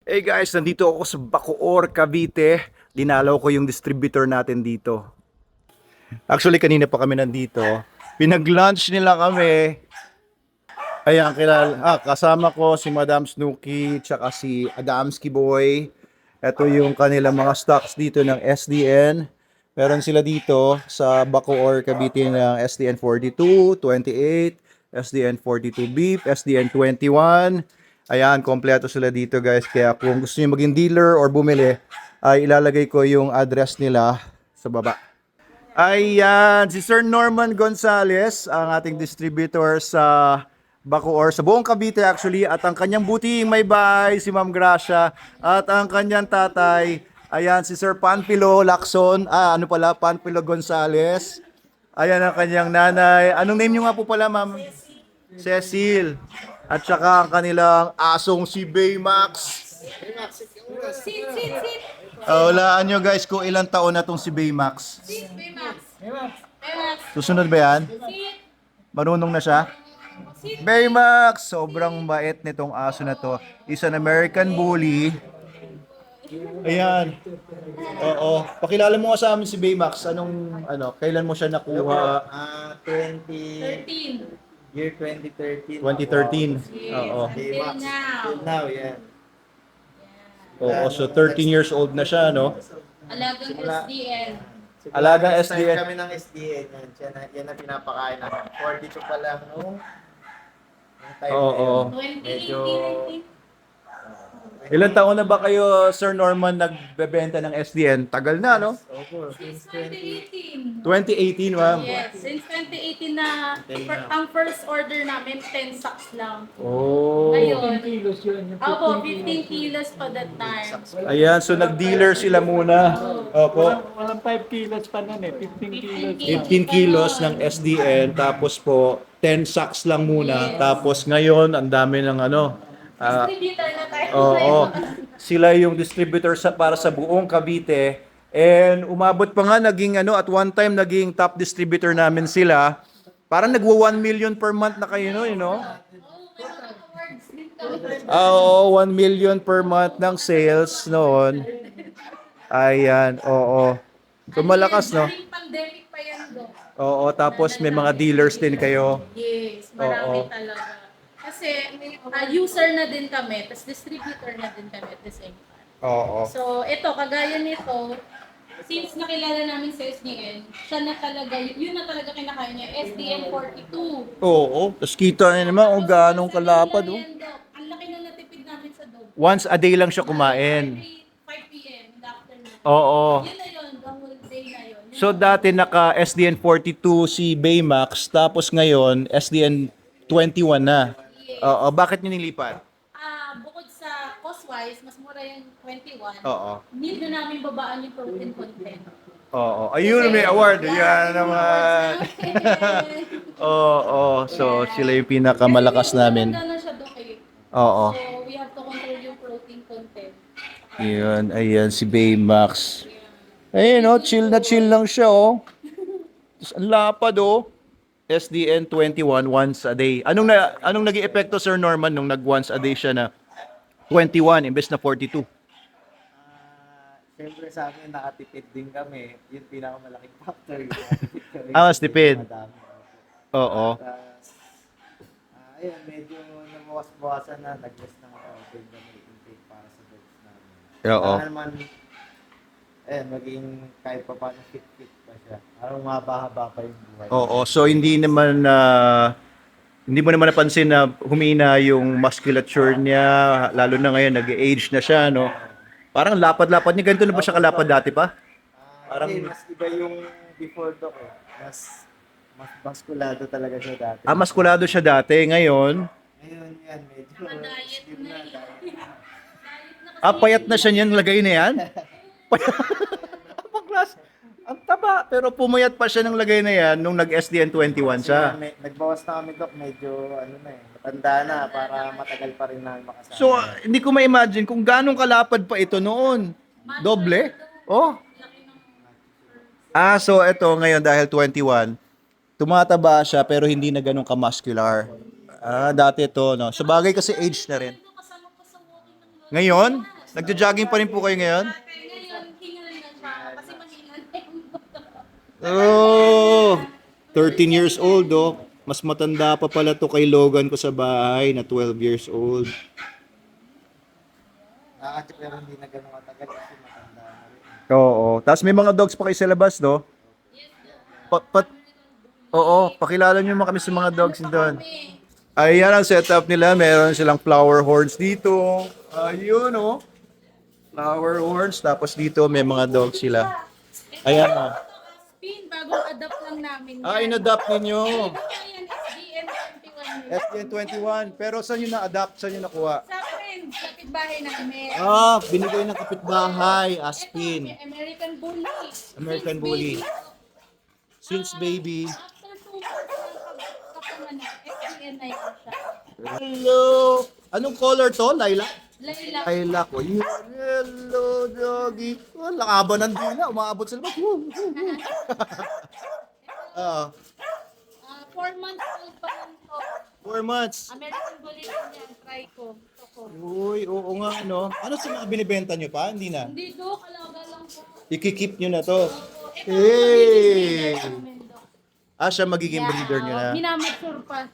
Hey guys, nandito ako sa Bacoor, Cavite. Dinalaw ko yung distributor natin dito. Actually, kanina pa kami nandito. Pinag-lunch nila kami. Ayan, kasama ko si Madam Snooki, tsaka si Adamski Boy. Ito yung kanilang mga stocks dito ng SDN. Meron sila dito sa Bacoor, Cavite ng SDN 42, 28, SDN 42 Beef, SDN 21. Ayan, kompleto sila dito guys. Kaya kung gusto niyo maging dealer or bumili, ay ilalagay ko yung address nila sa baba. Ayan, si Sir Norman Gonzales, ang ating distributor sa Bacoor, sa buong Cavite actually, at ang kanyang buting may bahay, si Ma'am Gracia, at ang kanyang tatay, ayan, si Sir Panfilo Lacson, Panfilo Gonzales. Ayan ang kanyang nanay. Anong name niyo nga po pala, Ma'am? Cecil. At saka ang kanilang asong si Baymax. Sit, sit, sit. Walaan nyo guys kung ilang taon na tong si Baymax. Sit, Baymax. Baymax. Susunod ba yan? Sit. Marunong na siya? Sit. Baymax! Sobrang bait nitong aso na to. Is an American Bully. Ayan. Oo. Pakilala mo nga sa amin si Baymax. Kailan mo siya nakuha? 13. Year 2013. 2013. Yes. Oo. Until now. Till now, yeah. Oo, so 13 years old na siya, no? Alagang SDN. Alagang First time SDN. kami ng SDN yan. Yan ang pinapakain namin. 42 pa lang nung time Oo. na yun. 2018, Medyo... I think. Ilang taon na ba kayo, Sir Norman, nagbebenta ng SDN? Tagal na, no? Opo, Since since 20... 2018. 2018, ma'am. Yes, since 2018 na ang first order namin 10 sacks lang. Oh. Ngayon, 15 kilos yun. Yung opo, 15 kilos pa that time. Ayan, so nag-dealer sila muna. Opo. Walang 5 kilos pa nun eh. 15 kilos. 15 kilos ng SDN, tapos po 10 sacks lang muna. Tapos ngayon, ang dami ng Distributor na tayo. oo. Sila yung distributor para sa buong Cavite. And umabot pa nga at one time naging top distributor namin sila. Parang nagwa 1 million per month na kayo, no, you know? Oo, 1 million per month ng sales noon. Ayan, oo. So malakas, no? During pandemic pa yan, do. Oo, tapos may mga dealers din kayo. Yes, marami Oo. talaga. Kasi user na din kami, tapos distributor na din kami at the same time. Oo. So, ito, kagaya nito, since nakilala namin sa SDN, siya na talaga, yun na talaga kinakain niya, SDN 42. Oo, tapos kita niyo naman kung ganong kalapad. Oh. Ang laki na natipid namin sa dog. Once a day lang siya kumain. Every 5 p.m. in the afternoon. Oo. Yun na yun, the whole day na yun. Yun So na- dati naka SDN 42 si Baymax, tapos ngayon SDN 21 na. Oo, bakit niyo nilipat? Bukod sa cost-wise, mas mura yung 21. Oo. Need na namin babaan yung protein content. Oo. Ayun, may award. Yan naman. Oo, so sila yung pinakamalakas namin. Maganda na siya doon eh. Oo. So, we have to control yung protein content. Yun, ayan si Baymax. Ayun, oh, chill na chill lang siya, oh. Tapos ang lapad, oh. SDN 21 once a day. Anong naging epekto, Sir Norman, nung nag once a day siya na 21 imbes na 42? Siyempre sa amin, nakatipid din kami. Yung pinakamalaking factor. Mas tipid. Madami. Oo. Tapos, ayun, medyo nabawas-bawasan na. Nag-less na din kami intake para sa dogs namin. Oo. Para naman, maging kahit pa paano fit-fit pa siya. Parang mahaba-haba pa yung buhay. Oo, so hindi mo naman napansin na humina yung musculature niya, lalo na ngayon nag-age na siya, no? Parang lapad-lapad niya. Ganito na ba siya kalapad dati pa? Parang- Parang mas iba yung before dog eh. Mas muskulado talaga siya dati. Muskulado siya dati, ngayon. Ngayon yan, medyo Diet slim na na. eh. Diet. Diet na kasi. Payat na siya niyan, lagay na yan? Ang class. Ang taba, pero pumayat pa siya ng lagay na yan nung nag-SDN 21 siya. Nagbawas na kami dok, medyo matanda na para matagal pa rin namin makasama. So, hindi ko ma-imagine kung ganong kalapad pa ito noon. Doble? Oh. So ito ngayon dahil 21, tumataba siya pero hindi na ganun ka-muscular. Dati ito, no? So bagay kasi age na rin. Kasama pa sa walking ng Ngayon, Nagja-jogging pa rin po kayo ngayon? Kaya ngayon, hingal na siya kasi mahina na yung Oh, 13 years old, oh. Mas matanda pa pala to kay Logan ko sa bahay na 12 years old. Pero hindi na ganun matagal kasi matanda na rin. Oo. Tapos may mga dogs pa kayo sa labas, no? Oo, pakilala nyo naman kami sa mga dogs doon. Ayan ang setup nila. Meron silang flower horns dito. Ayun, oh. Flower horns. Tapos dito may mga dogs sila. Ayan, oh. Spin, bagong adapt lang namin. In-adapt ninyo. Ayan, SDN 21. SDN21. Pero saan nyo na-adapt? Saan nyo nakuha? Sa friends, kapitbahay namin. Binigay ng kapitbahay. Aspin. Ito, American Bully. American Bully. Since baby. After 2 months ng kapanganak, SDN na yun siya. Hello! Anong color to? Lilac? Layla. Lilac. Oh, yun. Hello, doggy. Oh, lakaban ng dila. Umaabot sa labas. Woo, woo, woo. Ah, 4 months old pa lang to. 4 months. American Bully lang yan. Try ko. Ito ko. Uy, oo nga, no? Ano sa mga binibenta nyo pa? Hindi na. Hindi do, kalaga lang po. Ikikip nyo na to. Ito, Hey! namin do. Siya magiging breeder nyo na. Minamature pa.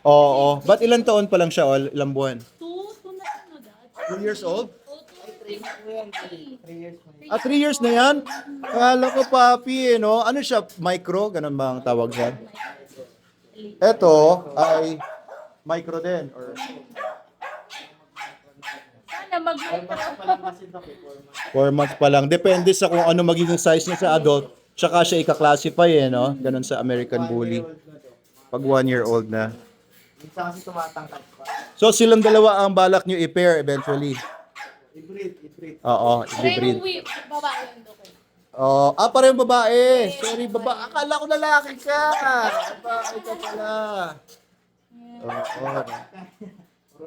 Oo. Ba't ilang taon pa lang siya o ilang buwan? 2 na sunod. 2 years old? O, 2, 3. 3 years mo. 3 years na yan? Kala ko papi, no? Ano siya? Micro? Ganun ba ang tawag dyan? Ito ay micro din. Or Sana mag-micro. Parang kasi ito, 4 months. 4 months pa lang. Depende sa kung ano magiging size niya sa adult. Tsaka siya ika-classify no? Ganun sa American Bully. Pag 1 year old na. Minsan kasi tumatangkad pa. So silang dalawa ang balak nyo i-pair eventually. I-breed. Oo, i-breed. Pero yung whip, babae yung do ko. Oh, parehong babae. Sorry, Akala ko lalaki ka. Babae ka pala. Oo. Puro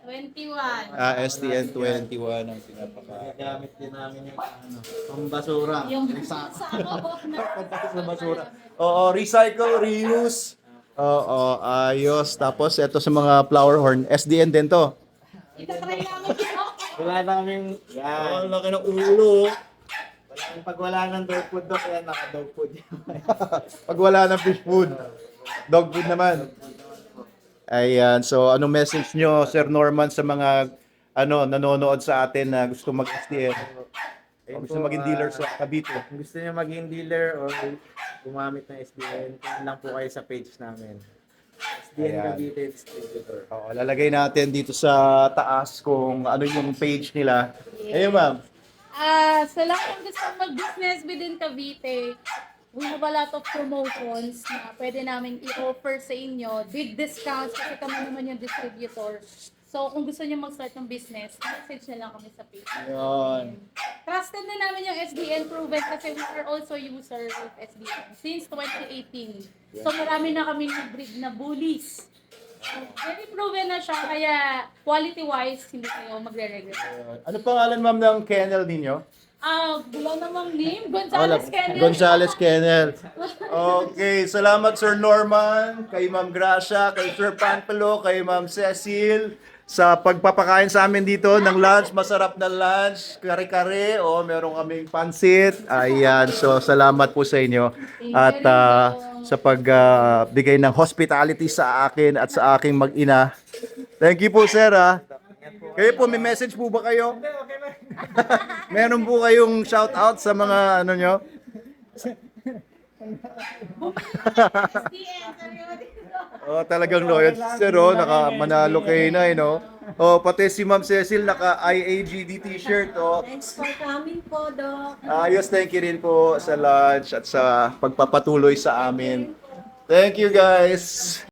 21 siya. 21. STN 21 ang pinapaka. Gamit din namin yung pambasura. Yung sa sa ako na. Sa basura. Oo, recycle, reuse. Oo, ayos. Tapos ito sa mga flower horn, SDN din to. Itatry namin yun. Wala namin, yan. laki ng ulo. Pag wala ng dog food doon, kaya naka-dog food yan. Pag wala ng fish food, dog food naman. Ayan, so anong message nyo, Sir Norman, sa mga nanonood sa atin na gusto mag-SDN? Gusto maging dealer sa Cavite. Kung gusto niyo maging dealer or gumamit ng SDN, kung lang po kayo sa page namin. SDN Ayan. Cavite Distributor. Oo, lalagay natin dito sa taas kung ano yung page nila. Ayun, ma'am. Sa lahat ng gusto mag-business within Cavite, we have a lot of promotions na pwede namin i-offer sa inyo. Big discounts kasi kami naman yung distributor. So, kung gusto niyo mag-start ng business, message na lang kami sa page. Yun. Trusted na namin yung SDN proven kasi we are also user of SDN since 2018. So, marami na kami breed na bullies. So, very proven na siya, kaya quality-wise, hindi kayo magre-regret. Ano pangalan, ma'am, ng kennel ninyo? Wala namang name. Gonzales Kennel. Gonzales Kennel. Okay, salamat Sir Norman, kay Ma'am Gracia, kay Sir Panpelo, kay Ma'am Cecil sa pagpapakain sa amin dito ng lunch, masarap na lunch, kare-kare, meron kaming pansit. Ayan, so salamat po sa inyo at sa pagbigay ng hospitality sa akin at sa aking mag-ina. Thank you po, sir. Kayo po, may message po ba kayo? Meron po kayong shout out sa mga nyo? Talagang loyal sir, manalo kayo na, no? Pati si Ma'am Cecil naka IAGD t-shirt, Thanks for coming po, Doc. Ayos, thank you rin po sa lunch at sa pagpapatuloy sa amin. Thank you, guys.